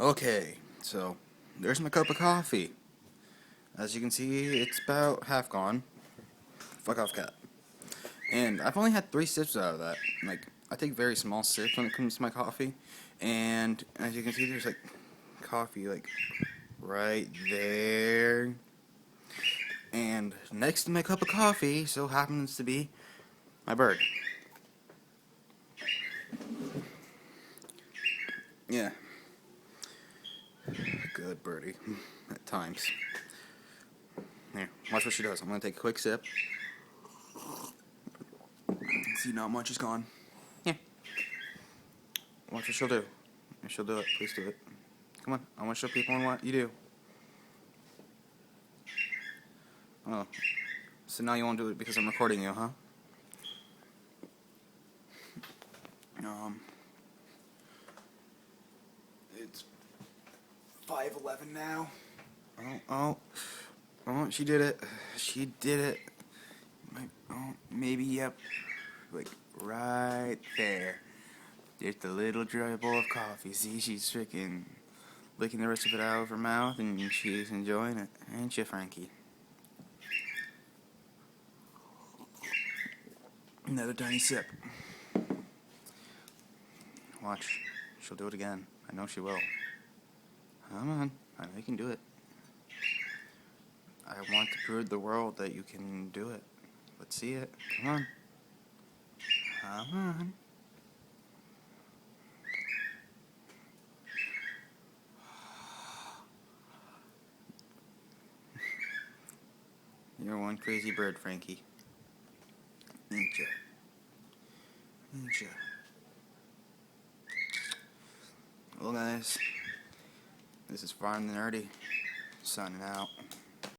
Okay, so there's my cup of coffee. As you can see, it's about half gone. Fuck off, cat. And I've only had 3 sips out of that. Like, I take very small sips when it comes to my coffee. And as you can see, there's like coffee like right there. And next to my cup of coffee so happens to be my bird. Yeah, good birdie at times. Here, watch what she does. I'm gonna take a quick sip. See, not much is gone. Yeah. Watch what she'll do. If she'll do it, please do it. Come on, I want to show people what you do. Oh, so now you won't do it because I'm recording you, huh? It's 5:11 now. Oh, she did it. She did it. Oh, maybe, yep. Like, right there. Just a little dry bowl of coffee. See, she's freaking licking the rest of it out of her mouth, and she's enjoying it. Ain't you, Frankie? Another tiny sip. Watch. She'll do it again. I know she will. Come on. I know you can do it. I want to prove to the world that you can do it. Let's see it. Come on. Come on. You're one crazy bird, Frankie. Ain't ya? Ain't ya? Well, guys, this is Farm the Nerdy, signing out.